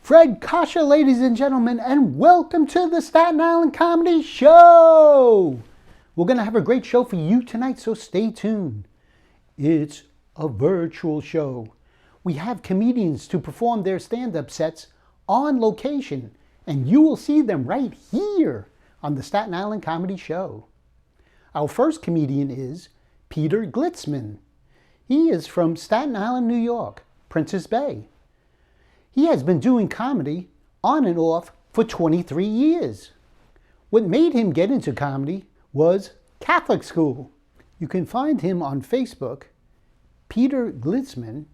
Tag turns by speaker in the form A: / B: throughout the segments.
A: Fred Kasha, ladies and gentlemen, and welcome to the Staten Island Comedy Show. We're going to have a great show for you tonight, so stay tuned. It's a virtual show. We have comedians to perform their stand-up sets on location, and you will see them right here on the Staten Island Comedy Show. Our first comedian is Peter Glitzman. He is from Staten Island, New York, Princess Bay. He has been doing comedy on and off for 23 years. What made him get into comedy was Catholic school. You can find him on Facebook, Peter Glitzman,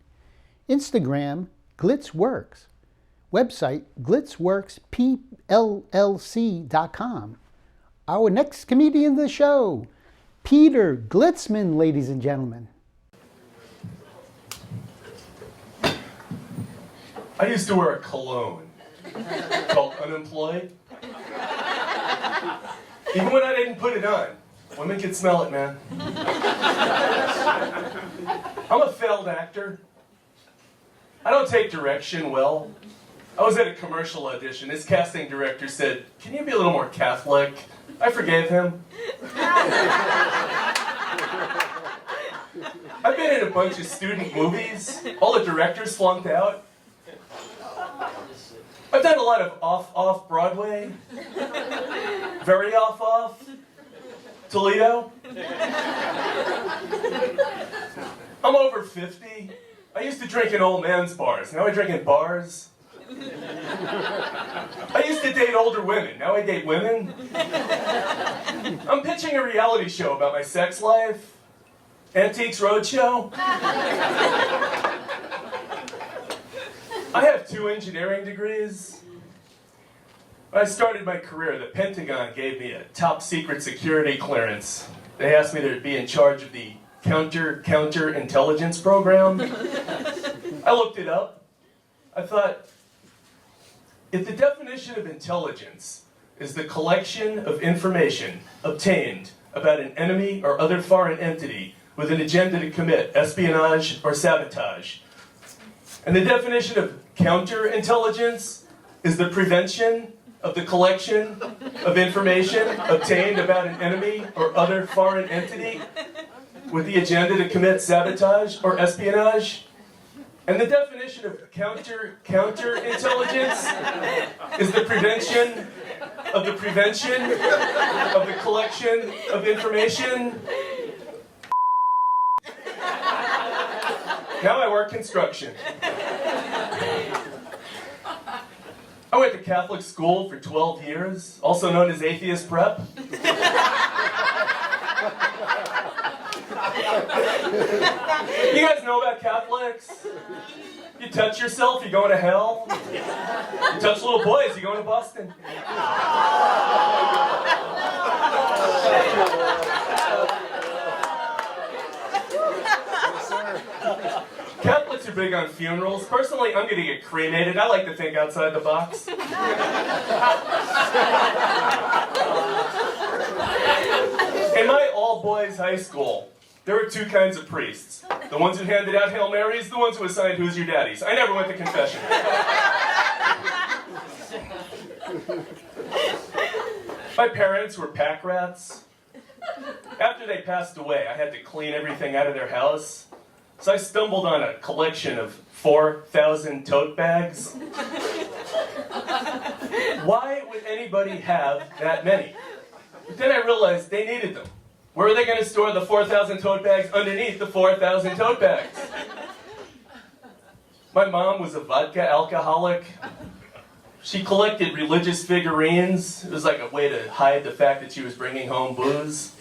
A: Instagram, Glitzworks, website, glitzworkspllc.com. Our next comedian of the show, Peter Glitzman, ladies and gentlemen.
B: I used to wear a cologne called Unemployed. Even when I didn't put it on, women could smell it, man. I'm a failed actor. I don't take direction well. I was at a commercial audition. His casting director said, "Can you be a little more Catholic?" I forgave him. I've been in a bunch of student movies. All the directors flunked out. I've done a lot of off Broadway. Very off. Toledo. I'm over 50. I used to drink in old man's bars. Now I drink in bars. I used to date older women. Now I date women. I'm pitching a reality show about my sex life. Antiques Roadshow. I have 2 engineering degrees. When I started my career, the Pentagon gave me a top secret security clearance. They asked me to be in charge of the counterintelligence program. I looked it up. I thought, if the definition of intelligence is the collection of information obtained about an enemy or other foreign entity with an agenda to commit espionage or sabotage, and the definition of counterintelligence is the prevention of the collection of information obtained about an enemy or other foreign entity with the agenda to commit sabotage or espionage, and the definition of counterintelligence is the prevention of the collection of information. Now I work construction. I went to Catholic school for 12 years, also known as atheist prep. You guys know about Catholics? You touch yourself, you're going to hell. You touch little boys, you're going to Boston. Catholics are big on funerals. Personally, I'm going to get cremated. I like to think outside the box. In my all-boys high school, there were 2 kinds of priests. The ones who handed out Hail Marys, the ones who assigned Who's Your Daddies. I never went to confession. My parents were pack rats. After they passed away, I had to clean everything out of their house. So I stumbled on a collection of 4,000 tote bags. Why would anybody have that many? But then I realized they needed them. Where are they going to store the 4,000 tote bags underneath the 4,000 tote bags? My mom was a vodka alcoholic. She collected religious figurines. It was like a way to hide the fact that she was bringing home booze.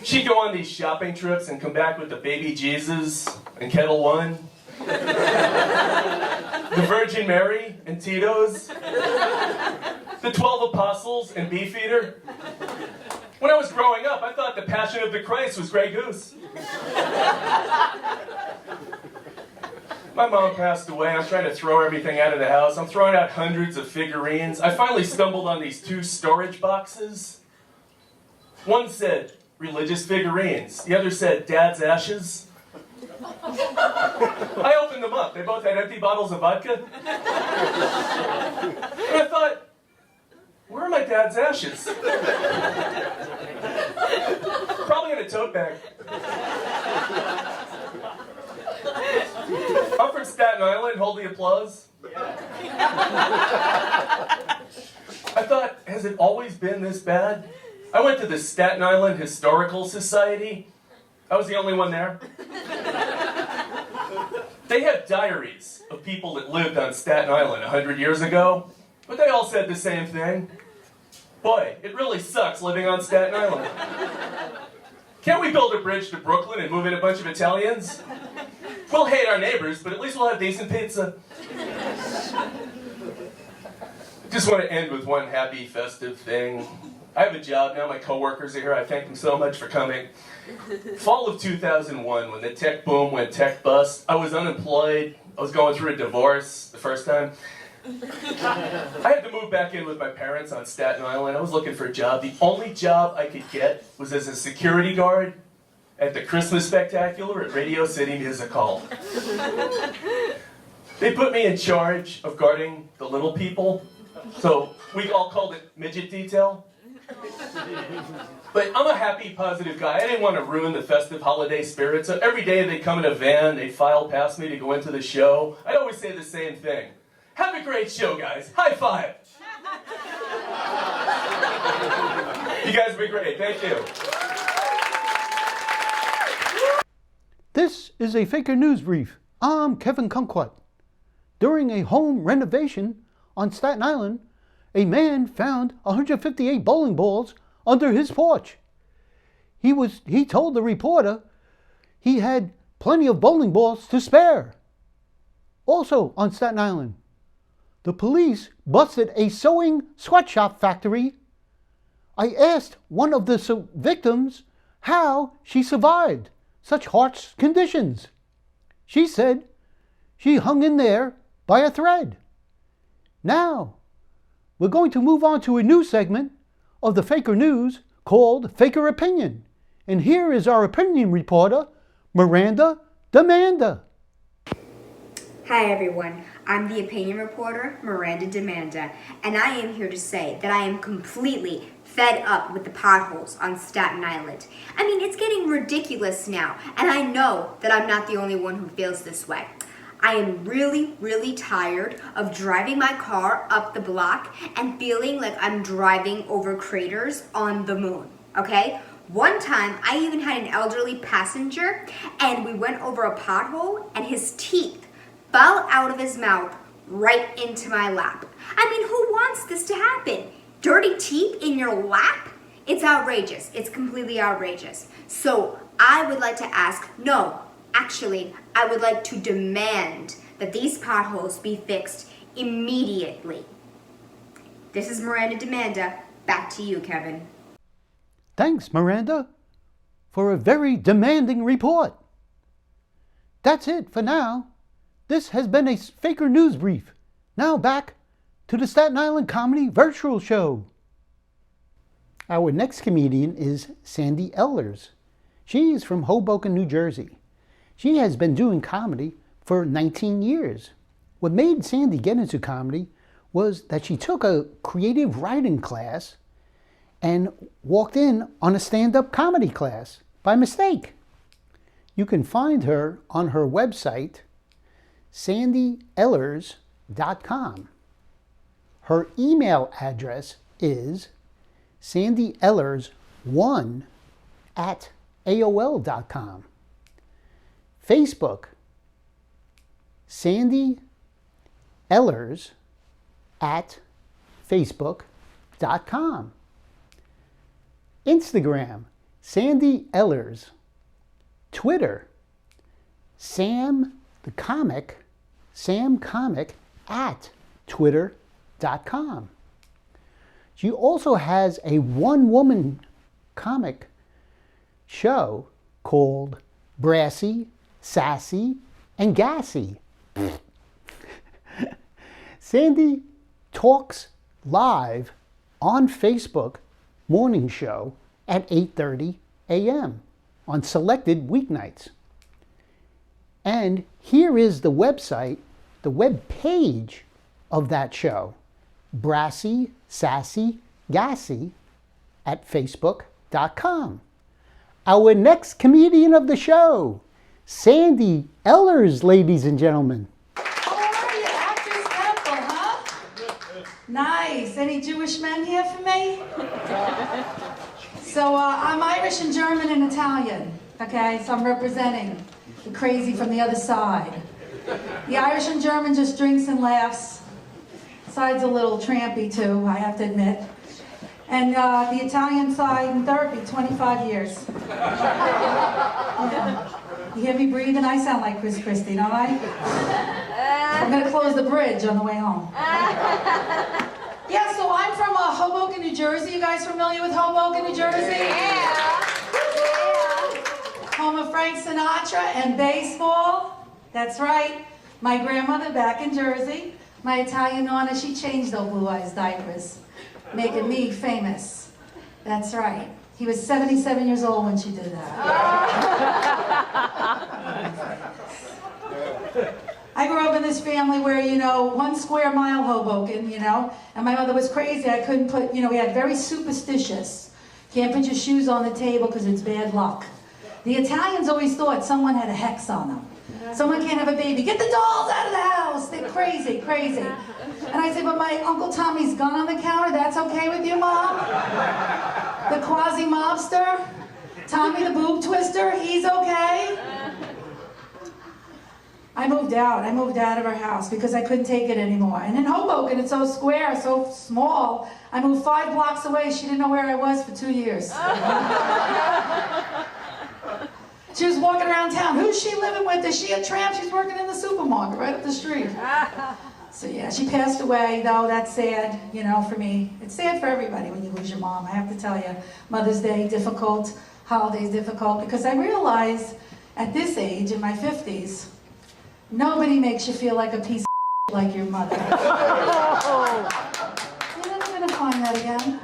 B: She'd go on these shopping trips and come back with the baby Jesus and Kettle One, the Virgin Mary and Tito's, the 12 Apostles and Beefeater. When I was growing up, I thought the Passion of the Christ was Grey Goose. My mom passed away. I'm trying to throw everything out of the house. I'm throwing out hundreds of figurines. I finally stumbled on these 2 storage boxes. One said, religious figurines. The other said, Dad's ashes. I opened them up. They both had empty bottles of vodka. And I thought, where are my dad's ashes? Probably in a tote bag. I'm from Staten Island, hold the applause. I thought, has it always been this bad? I went to the Staten Island Historical Society. I was the only one there. They have diaries of people that lived on Staten Island 100 years ago, but they all said the same thing. Boy, it really sucks living on Staten Island. Can't we build a bridge to Brooklyn and move in a bunch of Italians? We'll hate our neighbors, but at least we'll have decent pizza. Just want to end with one happy, festive thing. I have a job now. My coworkers are here. I thank them so much for coming. Fall of 2001, when the tech boom went tech bust, I was unemployed. I was going through a divorce the first time. I had to move back in with my parents on Staten Island. I was looking for a job. The only job I could get was as a security guard at the Christmas Spectacular at Radio City Music Hall. They put me in charge of guarding the little people, so we all called it midget detail. But I'm a happy, positive guy. I didn't want to ruin the festive holiday spirit, so every day they'd come in a van, they'd file past me to go into the show. I'd always say the same thing. Have a great show, guys. High five. You guys have been great. Thank you.
A: This is a Faker News Brief. I'm Kevin Kumquat. During a home renovation on Staten Island, a man found 158 bowling balls under his porch. He told the reporter he had plenty of bowling balls to spare. Also on Staten Island, the police busted a sewing sweatshop factory. I asked one of the victims how she survived such harsh conditions. She said she hung in there by a thread. Now, we're going to move on to a new segment of the Faker News called Faker Opinion. And here is our opinion reporter, Miranda Demanda.
C: Hi everyone, I'm the opinion reporter, Miranda Demanda, and I am here to say that I am completely fed up with the potholes on Staten Island. I mean, it's getting ridiculous now, and I know that I'm not the only one who feels this way. I am really, really tired of driving my car up the block and feeling like I'm driving over craters on the moon, okay? One time, I even had an elderly passenger, and we went over a pothole, and his teeth fell out of his mouth right into my lap. I mean, who wants this to happen? Dirty teeth in your lap? It's outrageous. It's completely outrageous. So I would like to ask, I would like to demand that these potholes be fixed immediately. This is Miranda Demanda. Back to you, Kevin.
A: Thanks, Miranda, for a very demanding report. That's it for now. This has been a Faker News Brief. Now back to the Staten Island Comedy Virtual Show. Our next comedian is Sandy Ellers. She is from Hoboken, New Jersey. She has been doing comedy for 19 years. What made Sandy get into comedy was that she took a creative writing class and walked in on a stand-up comedy class by mistake. You can find her on her website, sandyellers.com. Her email address is sandyellers1@aol.com. Facebook, Sandy Ellers at facebook.com. Instagram, Sandy Ellers. Twitter, Sam Comic at twitter.com. She also has a one-woman comic show called Brassy, Sassy, and Gassy. Sandy talks live on Facebook morning show at 8:30 a.m. on selected weeknights. And here is the website, the web page of that show. Brassy, Sassy, Gassy at Facebook.com. Our next comedian of the show, Sandy Ellers, ladies and gentlemen.
D: How are you? Actors Temple, huh? Nice. Any Jewish men here for me? So I'm Irish and German and Italian, okay? So I'm representing the crazy from the other side. The Irish and German just drinks and laughs. Side's a little trampy too, I have to admit. And the Italian side in therapy, 25 years. Yeah. You hear me breathing? I sound like Chris Christie, don't I? I'm gonna close the bridge on the way home. Yeah, so I'm from Hoboken, New Jersey. You guys familiar with Hoboken, New Jersey? Yeah. Home of Frank Sinatra and baseball. That's right. My grandmother back in Jersey. My Italian nonna, she changed those Blue Eyes diapers, making me famous. That's right. He was 77 years old when she did that. I grew up in this family where, 1 square mile Hoboken, and my mother was crazy. I couldn't put, we had very superstitious. Can't put your shoes on the table because it's bad luck. The Italians always thought someone had a hex on them. Someone can't have a baby. Get the dolls out of the house. They're crazy, crazy. And I said, but my Uncle Tommy's gun on the counter, that's okay with you, Mom? The quasi-mobster? Tommy the boob twister, he's okay? I moved out of our house because I couldn't take it anymore. And in Hoboken, it's so square, so small. I moved 5 blocks away. She didn't know where I was for 2 years. She was walking around town. Who's she living with? Is she a tramp? She's working in the supermarket right up the street. So yeah, she passed away, though. That's sad, for me. It's sad for everybody when you lose your mom. I have to tell you, Mother's Day, difficult. Holidays, difficult. Because I realized at this age, in my 50s, nobody makes you feel like a piece of like your mother. You're never going to find that again.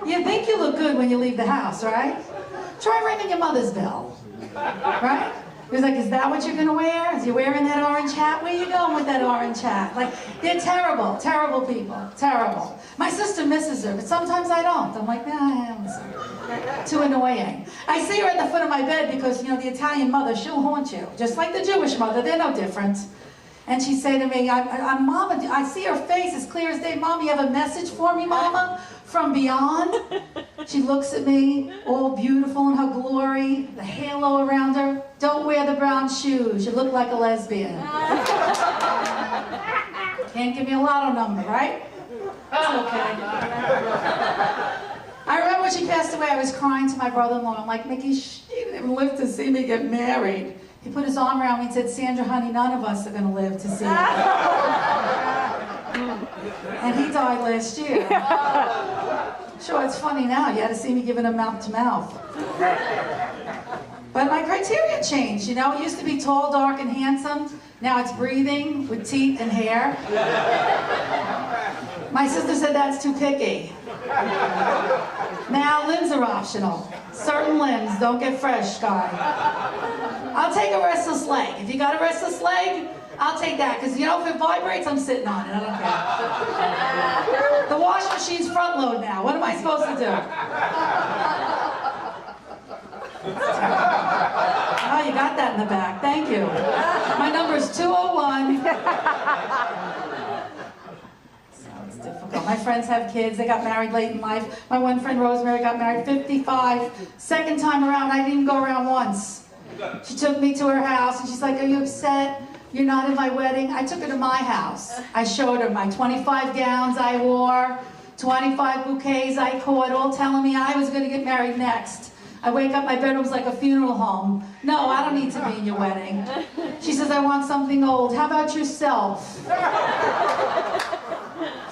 D: You think you look good when you leave the house, right? Try ringing your mother's bell, right? He was like, is that what you're gonna wear? Is you wearing that orange hat? Where you going with that orange hat? Like, they're terrible, terrible people, terrible. My sister misses her, but sometimes I don't. I'm like, nah, I don't miss her. Too annoying. I see her at the foot of my bed because, the Italian mother, she'll haunt you. Just like the Jewish mother, they're no different. And she'd say to me, Mama, I see her face as clear as day. Mom, you have a message for me, Mama? From beyond? She looks at me, all beautiful in her glory, the halo around her. Don't wear the brown shoes. You look like a lesbian. Can't give me a lotto number, right? It's okay. I remember when she passed away, I was crying to my brother-in-law. I'm like, Mickey, she didn't even live to see me get married. He put his arm around me and said, Sandra, honey, none of us are going to live to see it. And he died last year. Sure, it's funny now. You had to see me giving him mouth to mouth. But my criteria changed, It used to be tall, dark, and handsome. Now it's breathing with teeth and hair. My sister said that's too picky. Now limbs are optional. Certain limbs don't get fresh, guy. I'll take a restless leg. If you got a restless leg, I'll take that. Because, if it vibrates, I'm sitting on it. I don't care. The wash machine's front load now. What am I supposed to do? Oh, you got that in the back. Thank you. My number is 201. Difficult. My friends have kids. They got married late in life. My one friend, Rosemary, got married 55. Second time around, I didn't even go around once. She took me to her house, and she's like, are you upset? You're not in my wedding? I took her to my house. I showed her my 25 gowns I wore, 25 bouquets I caught, all telling me I was going to get married next. I wake up, my bedroom's like a funeral home. No, I don't need to be in your wedding. She says, I want something old. How about yourself?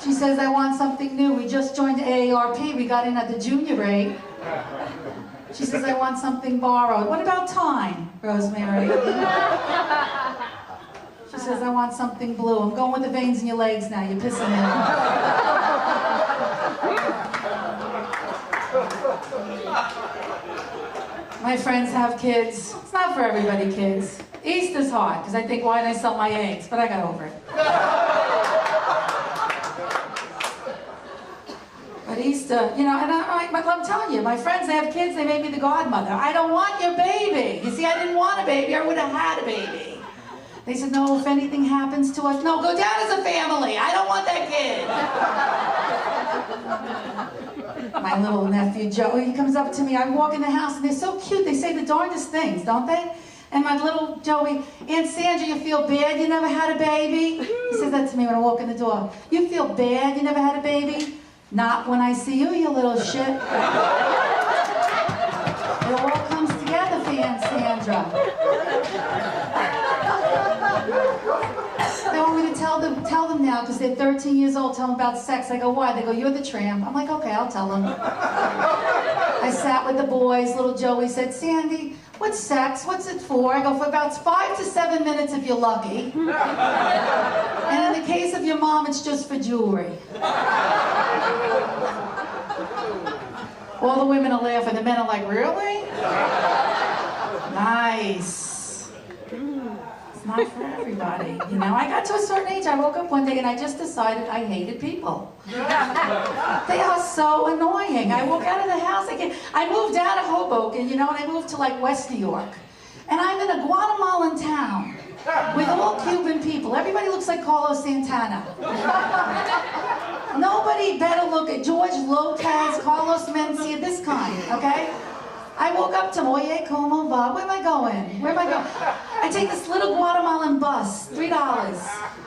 D: She says, I want something new. We just joined AARP. We got in at the junior rate. She says, I want something borrowed. What about time, Rosemary? She says, I want something blue. I'm going with the veins in your legs now. You're pissing me off. My friends have kids. It's not for everybody, kids. Easter's hard, because I think, why did I sell my eggs? But I got over it. But Easter, you know, and I'm telling you, my friends, they have kids, they made me the godmother. I don't want your baby. You see, I didn't want a baby, I would have had a baby. They said, no, if anything happens to us, no, go down as a family. I don't want that kid. My little nephew, Joe, he comes up to me, I walk in the house, and they're so cute. They say the darndest things, don't they? And my little Joey, Aunt Sandra, you feel bad you never had a baby? He says that to me when I walk in the door. You feel bad you never had a baby? Not when I see you, you little shit. It all comes together for Aunt Sandra. They want me to tell them now, because they're 13 years old, tell them about sex. I go, why? They go, you're the tramp. I'm like, okay, I'll tell them. I sat with the boys. Little Joey said, Sandy, what's sex? What's it for? I go, for about 5 to 7 minutes if you're lucky. And in the case of your mom, it's just for jewelry. All the women are laughing. The men are like, really? Nice. It's not for everybody. You know, I got to a certain age, I woke up one day and I just decided I hated people. They are so annoying. I walk out of the house again. I moved out of Hoboken, you know, and I moved to like West New York. And I'm in a Guatemalan town with all Cuban people. Everybody looks like Carlos Santana. Nobody better look at George Lopez, Carlos Mencia, this kind, okay? I woke up to, oye, como va? Where am I going? Where am I going? I take this little Guatemalan bus, $3.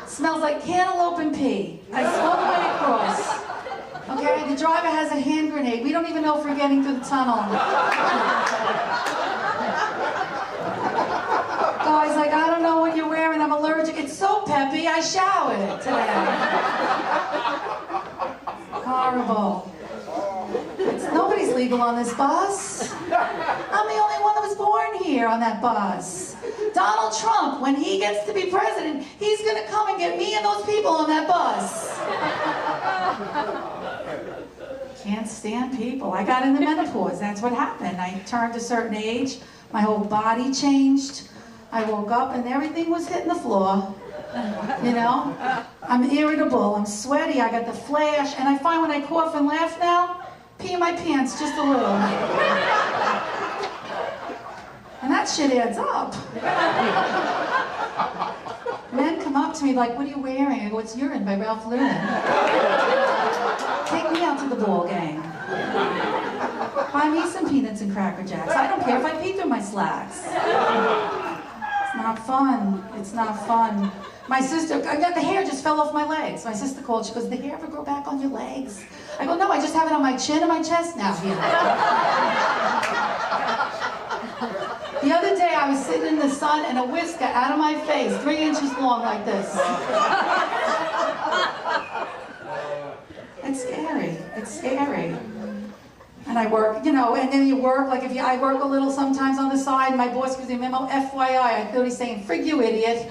D: Smells like cantaloupe and pea. I slow my way across. Okay, the driver has a hand grenade. We don't even know if we're getting through the tunnel. Guy's like, I don't know what you're wearing, I'm allergic. It's so peppy, I showered today. Horrible. Nobody's legal on this bus. I'm the only one that was born here on that bus. Donald Trump, when he gets to be president, he's gonna come and get me and those people on that bus. Can't stand people. I got into menopause, that's what happened. I turned a certain age, my whole body changed. I woke up and everything was hitting the floor. You know? I'm irritable, I'm sweaty, I got the flash, and I find when I cough and laugh now, pee in my pants just a little. And that shit adds up. Men come up to me like, what are you wearing? I go, it's Urine by Ralph Lauren. Take me out to the ball game. Buy me some peanuts and Cracker Jacks. I don't care if I pee through my slacks. It's not fun. It's not fun. My sister, the hair just fell off my legs. My sister called, she goes, did the hair ever grow back on your legs? I go, no, I just have it on my chin and my chest now. The other day I was sitting in the sun and a whisker out of my face, 3 inches long like this. It's scary. It's scary. And I work, you know, and then you work, like if I work a little sometimes on the side, my boss gives me a memo, FYI, I thought he's saying, frig you idiot.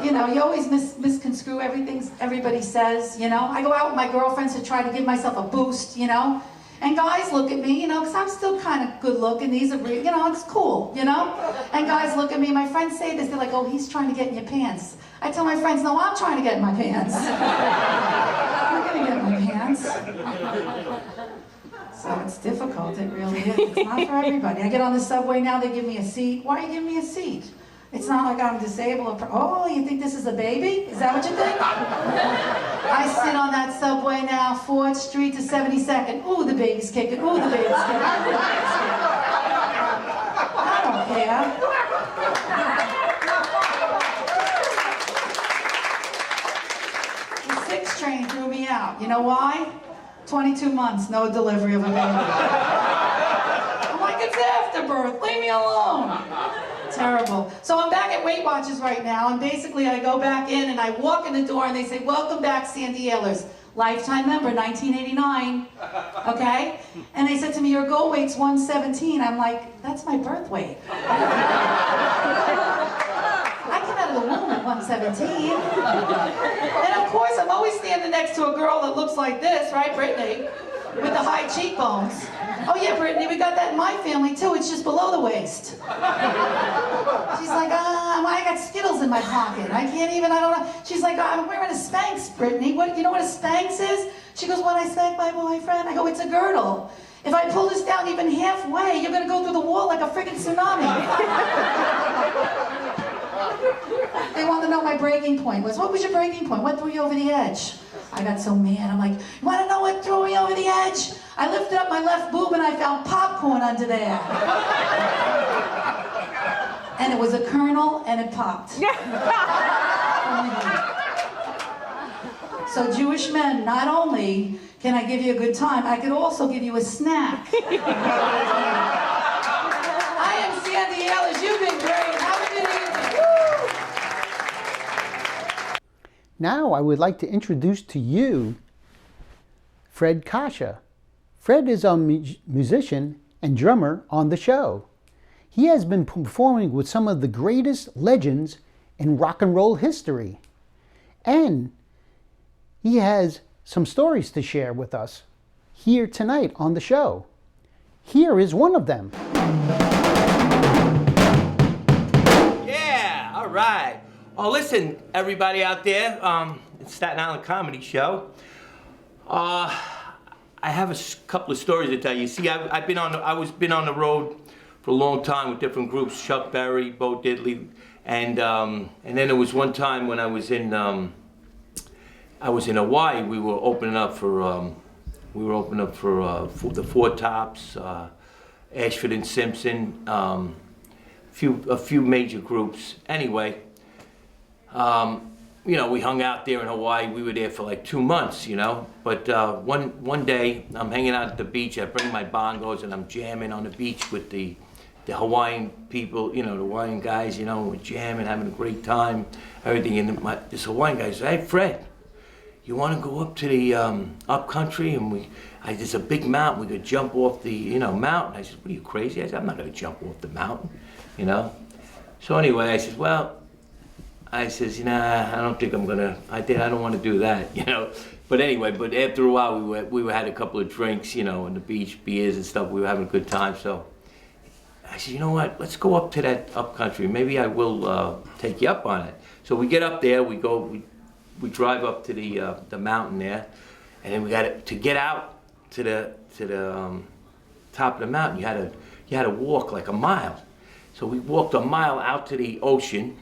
D: You know, you always misconstrue everything everybody says, you know. I go out with my girlfriends to try to give myself a boost, you know. And guys look at me, you know, because I'm still kind of good looking, these are, you know, it's cool, you know. And guys look at me, my friends say this, they're like, oh, he's trying to get in your pants. I tell my friends, no, I'm trying to get in my pants. I'm going to get in my pants. So it's difficult, it really is. It's not for everybody. I get on the subway now, they give me a seat. Why are you giving me a seat? It's not like I'm disabled. Oh, you think this is a baby? Is that what you think? I sit on that subway now, 4th Street to 72nd. Ooh, the baby's kicking. Ooh, the baby's kicking. Ooh, the baby's kicking. I don't care. The 6 train threw me out. You know why? 22 months, no delivery of a baby. I'm like, it's afterbirth, leave me alone. Terrible. So I'm back at Weight Watchers right now, and basically I go back in and I walk in the door and they say, welcome back, Sandy Ehlers. Lifetime member, 1989, okay? And they said to me, your goal weight's 117. I'm like, that's my birth weight. I came out of the womb at 117. And of course, I'm always standing next to a girl that looks like this, right, Brittany? with the high cheekbones. Oh yeah, Brittany, we got that in my family too. It's just below the waist. She's like, I got Skittles in my pocket. I don't know. She's like, I'm wearing a Spanx, Brittany. You know what a Spanx is? She goes, when I spank my boyfriend, I go, it's a girdle. If I pull this down even halfway, you're gonna go through the wall like a friggin' tsunami. They want to know my breaking point was. What was your breaking point? What threw you over the edge? I got so mad. I'm like, you want to know what threw me over the edge? I lifted up my left boob and I found popcorn under there. And it was a kernel and it popped. So Jewish men, not only can I give you a good time, I could also give you a snack. I am Sandy Ellers. You've been great. Have a good evening.
A: Now I would like to introduce to you Fred Kasha. Fred is a musician and drummer on the show. He has been performing with some of the greatest legends in rock and roll history. And he has some stories to share with us here tonight on the show. Here is one of them.
E: Yeah, all right. Oh, listen, everybody out there, it's Staten Island Comedy Show. I have a couple of stories to tell you. See, I've been on the road for a long time with different groups, Chuck Berry, Bo Diddley, and then there was one time when I was in Hawaii. We were opening up for the Four Tops, Ashford and Simpson, a few major groups. Anyway. You know, we hung out there in Hawaii. We were there for like 2 months, you know. But one day, I'm hanging out at the beach. I bring my bongos and I'm jamming on the beach with the Hawaiian people, you know, the Hawaiian guys, you know. We're jamming, having a great time, everything. And this Hawaiian guy says, hey, Fred, you want to go up to the up country? And there's a big mountain. We could jump off the, mountain. I said, what are you, crazy? I said, I'm not going to jump off the mountain, you know. So anyway, I said, well, I says, nah, I don't think I'm gonna. I don't want to do that, you know. But anyway, after a while, we had a couple of drinks, you know, on the beach, beers and stuff. We were having a good time. So I said, you know what? Let's go up to that up country. Maybe I will take you up on it. So we get up there. We drive up to the mountain there, and then we got to get out to the top of the mountain. You had to walk like a mile. So we walked a mile out to the ocean.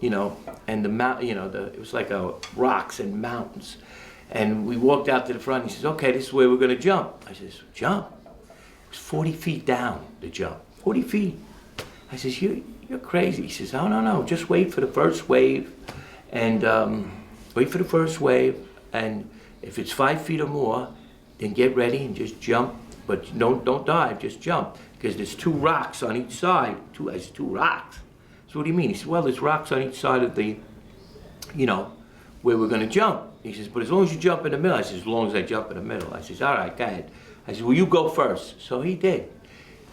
E: You know, and the mountain, you know, it was like rocks and mountains. And we walked out to the front, and he says, okay, this is where we're gonna jump. I says, jump? It was 40 feet down, the jump, 40 feet. I says, you're crazy. He says, oh, no, just wait for the first wave, and wait for the first wave, and if it's 5 feet or more, then get ready and just jump, but don't dive, just jump, because there's 2 rocks on each side, there's 2 rocks. So what do you mean? He said, well, there's rocks on each side of the, you know, where we're going to jump. He says, but as long as you jump in the middle. I said, as long as I jump in the middle. I says, all right, go ahead. I said, well, you go first. So he did.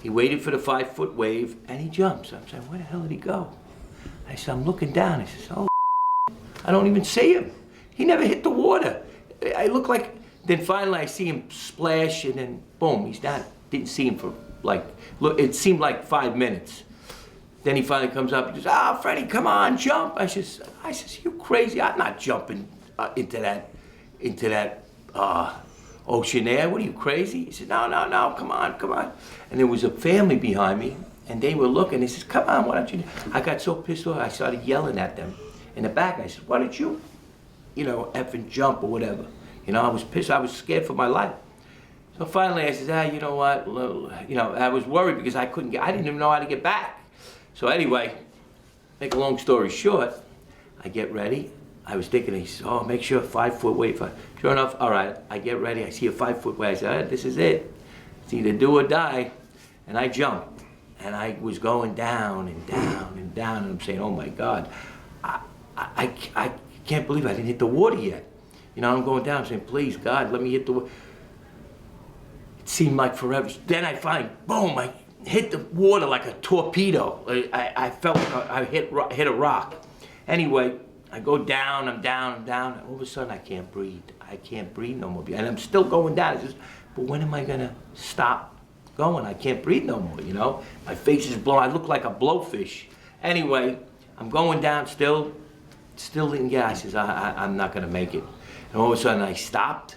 E: He waited for the 5-foot wave, and he jumps. I'm saying, where the hell did he go? I said, I'm looking down. I says, oh, I don't even see him. He never hit the water. I look like, then finally I see him splash, and then boom, he's down. Didn't see him for like, look, it seemed like 5 minutes. Then he finally comes up and says, Freddie, come on, jump. I says, you crazy? I'm not jumping into that ocean there. What are you, crazy? He said, no, come on. And there was a family behind me, and they were looking. They says, come on, why don't you? I got so pissed off, I started yelling at them in the back. I said, why don't you, effing jump or whatever? You know, I was pissed. I was scared for my life. So finally I said, you know what? I was worried because I didn't even know how to get back. So anyway, make a long story short, I get ready. I was thinking, he says, oh, make sure 5-foot wave. Sure enough, all right, I get ready. I see a 5-foot wave. I said, this is it. It's either do or die. And I jumped. And I was going down and down and down. And I'm saying, oh, my God, I can't believe I didn't hit the water yet. You know, I'm going down. I'm saying, please, God, let me hit the water. It seemed like forever. Then I find, boom, I hit the water like a torpedo. I felt like I hit a rock. Anyway, I go down, I'm down. All of a sudden, I can't breathe. I can't breathe no more. And I'm still going down. It's just but when am I gonna stop going? I can't breathe no more, you know? My face is blown, I look like a blowfish. Anyway, I'm going down still didn't get, I says, I'm not gonna make it. And all of a sudden I stopped,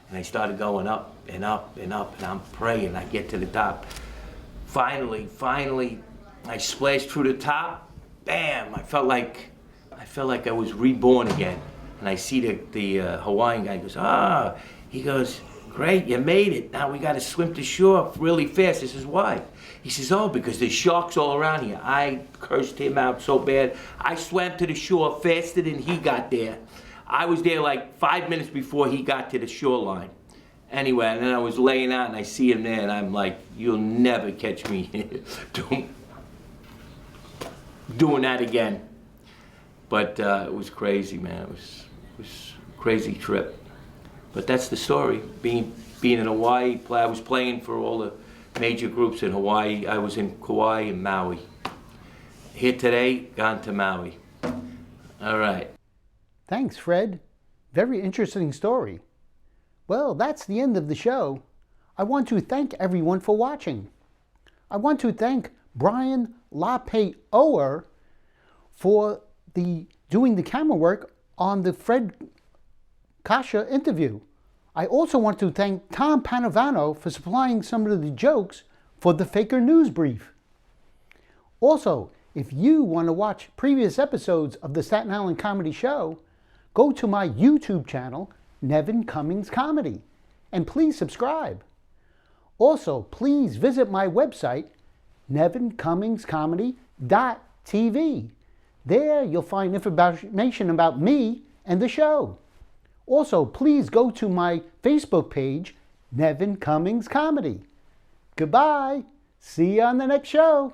E: and I started going up and up and up, and I'm praying, I get to the top. Finally, I splashed through the top, bam, I felt like I was reborn again. And I see the Hawaiian guy goes, he goes, great, you made it. Now we gotta swim to shore really fast. I says, why? He says, oh, because there's sharks all around here. I cursed him out so bad. I swam to the shore faster than he got there. I was there like 5 minutes before he got to the shoreline. Anyway, and then I was laying out and I see him there and I'm like, you'll never catch me doing that again. But it was crazy, man. It was a crazy trip. But that's the story. Being in Hawaii, I was playing for all the major groups in Hawaii. I was in Kauai and Maui. Here today, gone to Maui. All right.
A: Thanks, Fred. Very interesting story. Well, that's the end of the show. I want to thank everyone for watching. I want to thank Brian Lape-Ower for doing the camera work on the Fred Kasha interview. I also want to thank Tom Panavano for supplying some of the jokes for the Faker News Brief. Also, if you want to watch previous episodes of the Staten Island Comedy Show, go to my YouTube channel, Nevin Cummings Comedy, and please subscribe. Also, please visit my website, nevincummingscomedy.tv. There you'll find information about me and the show. Also, please go to my Facebook page, Nevin Cummings Comedy. Goodbye. See you on the next show.